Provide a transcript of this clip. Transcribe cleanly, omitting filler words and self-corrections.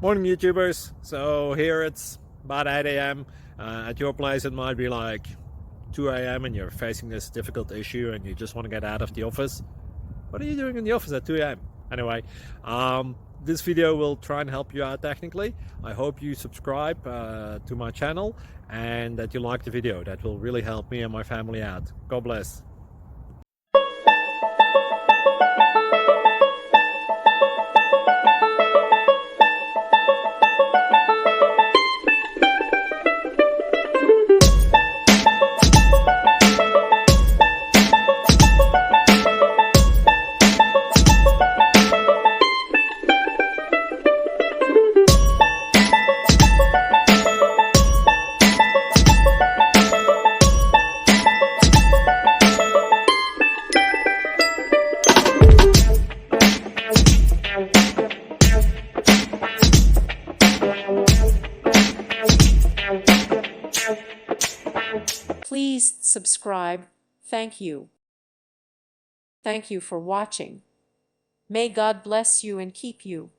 Morning YouTubers. So here it's about 8 a.m. At your place it might be like 2 a.m. and you're facing this difficult issue and you just want to get out of the office. What are you doing in the office at 2 a.m.? Anyway, this video will try and help you out technically. I hope you subscribe to my channel and that you like the video. That will really help me and my family out. God bless. Please subscribe. Thank you. Thank you for watching. May God bless you and keep you.